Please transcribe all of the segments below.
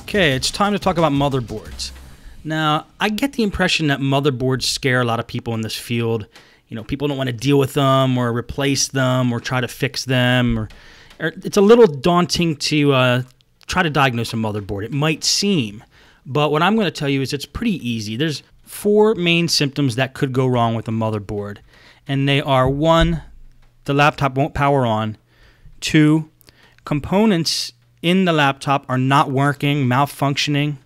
Okay, it's time to talk about motherboards. Now, I get the impression that motherboards scare a lot of people in this field. You know, people don't want to deal with them or replace them or try to fix them. Or it's a little daunting to try to diagnose a motherboard. It might seem, but what I'm going to tell you is it's pretty easy. There's 4 main symptoms that could go wrong with a motherboard, and they are: 1, the laptop won't power on; 2, components in the laptop are not working, malfunctioning;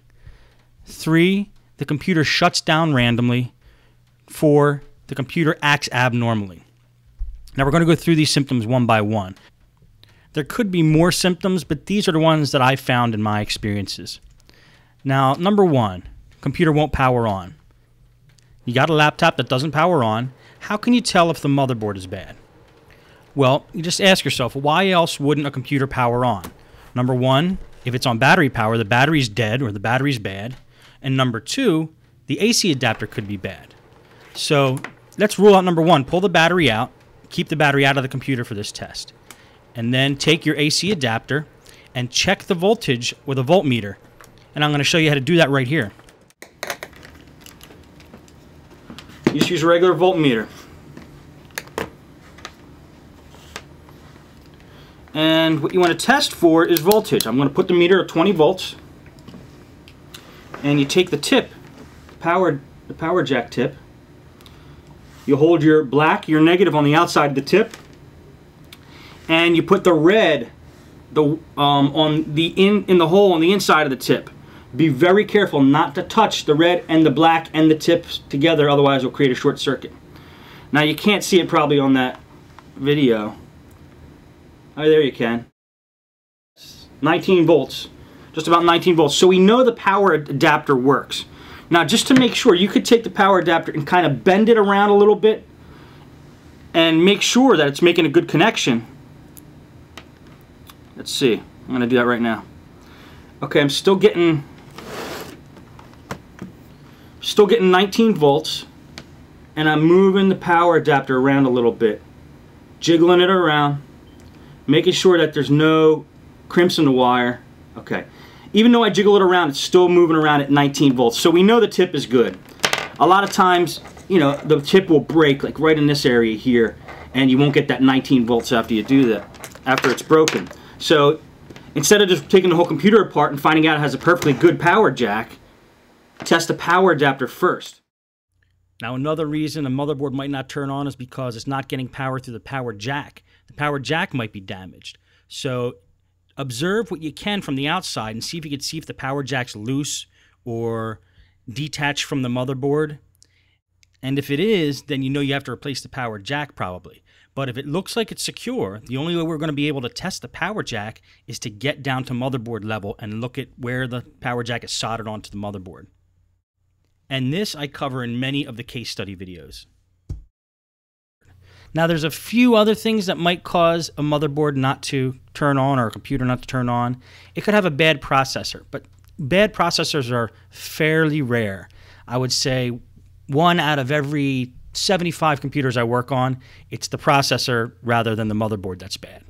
3, the computer shuts down randomly; 4, the computer acts abnormally. Now we're going to go through these symptoms one by one. There could be more symptoms, but these are the ones that I found in my experiences. Now, number 1, computer won't power on. You got a laptop that doesn't power on. How can you tell if the motherboard is bad? Well, you just ask yourself, why else wouldn't a computer power on? Number 1, if it's on battery power, the battery's dead or the battery's bad. And number 2, the AC adapter could be bad. So let's rule out number 1. Pull the battery out. Keep the battery out of the computer for this test. And then take your AC adapter and check the voltage with a voltmeter. And I'm going to show you how to do that right here. You just use a regular voltmeter. And what you want to test for is voltage. I'm going to put the meter at 20 volts. And you take the tip, the power jack tip. You hold your black, your negative on the outside of the tip. And you put the red in the hole on the inside of the tip. Be very careful not to touch the red and the black and the tips together, otherwise it'll create a short circuit. Now you can't see it probably on that video. Oh, there you can. 19 volts. Just about 19 volts. So we know the power adapter works. Now, just to make sure, you could take the power adapter and kind of bend it around a little bit and make sure that it's making a good connection. Let's see. I'm going to do that right now. Okay, I'm still getting 19 volts, and I'm moving the power adapter around a little bit, jiggling it around, making sure that there's no crimps in the wire. Okay. Even though I jiggle it around, it's still moving around at 19 volts. So we know the tip is good. A lot of times, you know, the tip will break, like right in this area here, and you won't get that 19 volts after you do that, after it's broken. So instead of just taking the whole computer apart and finding out it has a perfectly good power jack, test the power adapter first. Now, another reason a motherboard might not turn on is because it's not getting power through the power jack. The power jack might be damaged. So observe what you can from the outside and see if you can see if the power jack's loose or detached from the motherboard. And if it is, then you know you have to replace the power jack probably. But if it looks like it's secure, the only way we're going to be able to test the power jack is to get down to motherboard level and look at where the power jack is soldered onto the motherboard. And this I cover in many of the case study videos. Now, there's a few other things that might cause a motherboard not to turn on or a computer not to turn on. It could have a bad processor, but bad processors are fairly rare. I would say 1 out of every 75 computers I work on, it's the processor rather than the motherboard that's bad.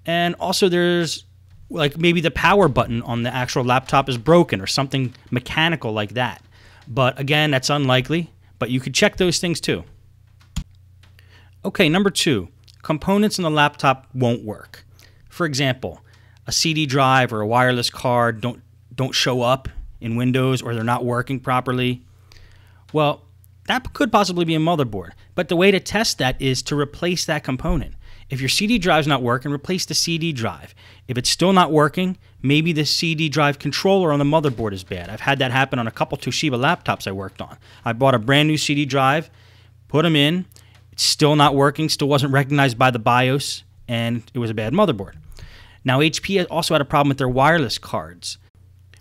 And also there's like maybe the power button on the actual laptop is broken or something mechanical like that. But again, that's unlikely, but you could check those things too. Okay, number 2, components in the laptop won't work. For example, a CD drive or a wireless card don't show up in Windows, or they're not working properly. Well, that could possibly be a motherboard, but the way to test that is to replace that component. If your CD drive's not working, replace the CD drive. If it's still not working, maybe the CD drive controller on the motherboard is bad. I've had that happen on a couple Toshiba laptops I worked on. I bought a brand new CD drive, put them in, it's still not working, still wasn't recognized by the BIOS, and it was a bad motherboard. Now, HP also had a problem with their wireless cards,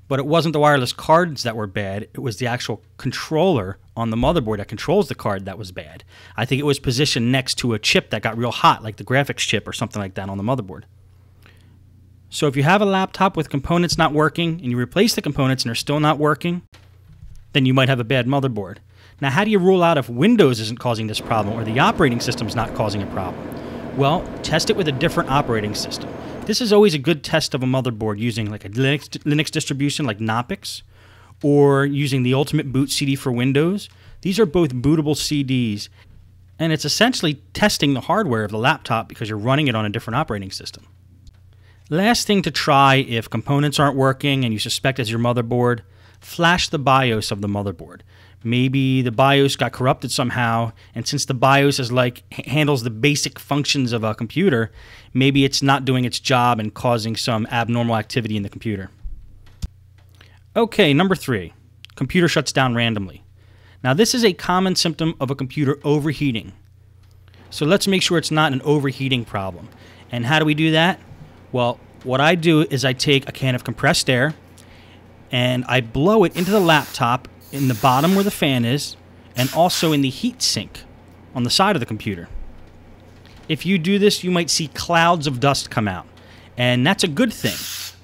but it wasn't the wireless cards that were bad, it was the actual controller on the motherboard that controls the card that was bad. I think it was positioned next to a chip that got real hot, like the graphics chip or something like that on the motherboard. So if you have a laptop with components not working, and you replace the components and they're still not working, then you might have a bad motherboard. Now, how do you rule out if Windows isn't causing this problem or the operating system's not causing a problem? Well, test it with a different operating system. This is always a good test of a motherboard using like a Linux distribution like Knoppix, or using the Ultimate Boot CD for Windows. These are both bootable CDs, and it's essentially testing the hardware of the laptop because you're running it on a different operating system. Last thing to try if components aren't working and you suspect it's your motherboard, flash the BIOS of the motherboard. Maybe the BIOS got corrupted somehow, and since the BIOS is handles the basic functions of a computer, maybe it's not doing its job and causing some abnormal activity in the computer. Okay, number 3, computer shuts down randomly. Now this is a common symptom of a computer overheating. So let's make sure it's not an overheating problem. And how do we do that? Well, what I do is I take a can of compressed air and I blow it into the laptop in the bottom where the fan is, and also in the heat sink on the side of the computer. If you do this, you might see clouds of dust come out, and that's a good thing,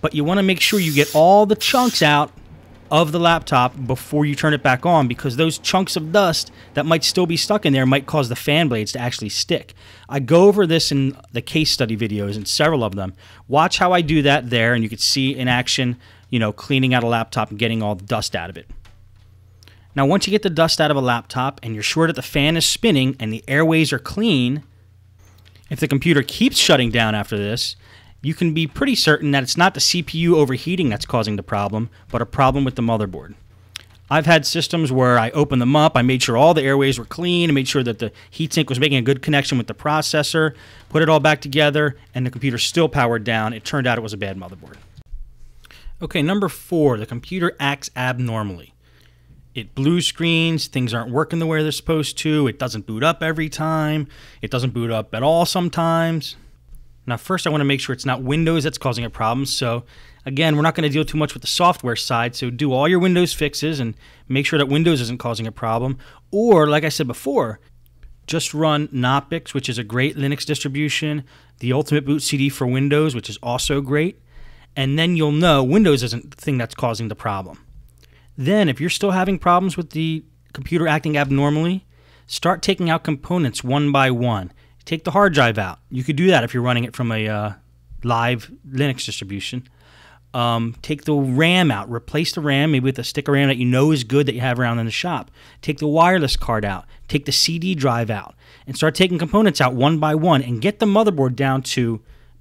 but you want to make sure you get all the chunks out of the laptop before you turn it back on, because those chunks of dust that might still be stuck in there might cause the fan blades to actually stick. I go over this in the case study videos, and several of them. Watch how I do that there, and you can see in action, cleaning out a laptop and getting all the dust out of it. Now, once you get the dust out of a laptop and you're sure that the fan is spinning and the airways are clean, if the computer keeps shutting down after this, you can be pretty certain that it's not the CPU overheating that's causing the problem, but a problem with the motherboard. I've had systems where I opened them up, I made sure all the airways were clean, and made sure that the heatsink was making a good connection with the processor, put it all back together, and the computer still powered down. It turned out it was a bad motherboard. Okay, number 4, the computer acts abnormally. It blue screens, things aren't working the way they're supposed to, it doesn't boot up every time, it doesn't boot up at all sometimes. Now first I want to make sure it's not Windows that's causing a problem, so again, we're not going to deal too much with the software side, so do all your Windows fixes and make sure that Windows isn't causing a problem. Or, like I said before, just run Knoppix, which is a great Linux distribution, the Ultimate Boot CD for Windows, which is also great, and then you'll know Windows isn't the thing that's causing the problem. Then, if you're still having problems with the computer acting abnormally, start taking out components one by one. Take the hard drive out. You could do that if you're running it from a live Linux distribution. Take the RAM out. Replace the RAM, maybe with a stick of RAM that you know is good that you have around in the shop. Take the wireless card out. Take the CD drive out. And start taking components out one by one and get the motherboard down to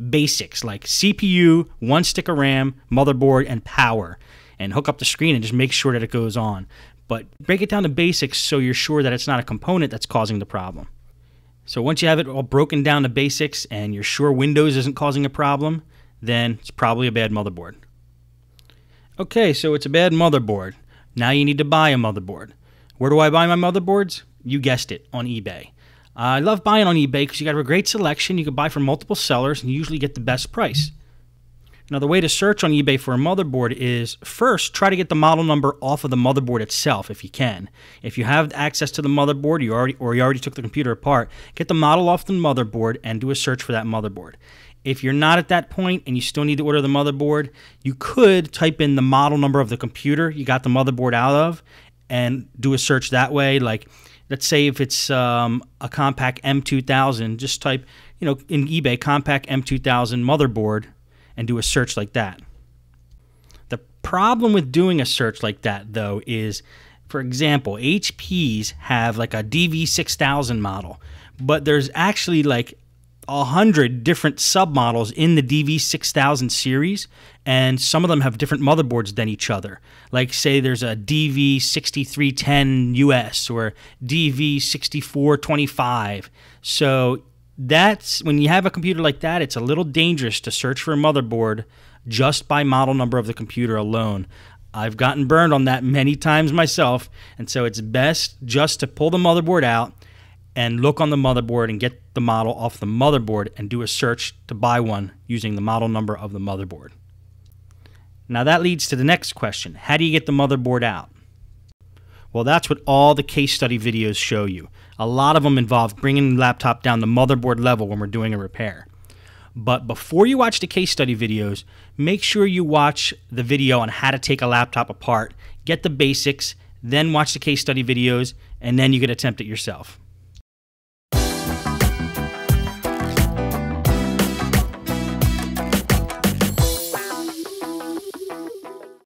basics like CPU, one stick of RAM, motherboard, and power. And hook up the screen and just make sure that it goes on. But break it down to basics so you're sure that it's not a component that's causing the problem. So once you have it all broken down to basics and you're sure Windows isn't causing a problem, then it's probably a bad motherboard. Okay, so it's a bad motherboard. Now you need to buy a motherboard. Where do I buy my motherboards? You guessed it, on eBay. I love buying on eBay because you got a great selection. You can buy from multiple sellers and you usually get the best price. Now, the way to search on eBay for a motherboard is first try to get the model number off of the motherboard itself if you can. If you have access to the motherboard, you already took the computer apart, get the model off the motherboard and do a search for that motherboard. If you're not at that point and you still need to order the motherboard, you could type in the model number of the computer you got the motherboard out of and do a search that way. Like, let's say if it's a Compaq M2000, just type, in eBay, Compaq M2000 motherboard, and do a search like that. The problem with doing a search like that, though, is, for example, HPs have like a DV6000 model, but there's actually like 100 different submodels in the DV6000 series, and some of them have different motherboards than each other. Like, say there's a DV6310 US or DV6425. So that's when you have a computer like that, it's a little dangerous to search for a motherboard just by model number of the computer alone. I've gotten burned on that many times myself, and so it's best just to pull the motherboard out and look on the motherboard and get the model off the motherboard and do a search to buy one using the model number of the motherboard. Now that leads to the next question. How do you get the motherboard out? Well, that's what all the case study videos show you. A lot of them involve bringing the laptop down the motherboard level when we're doing a repair. But before you watch the case study videos, make sure you watch the video on how to take a laptop apart, get the basics, then watch the case study videos, and then you can attempt it yourself.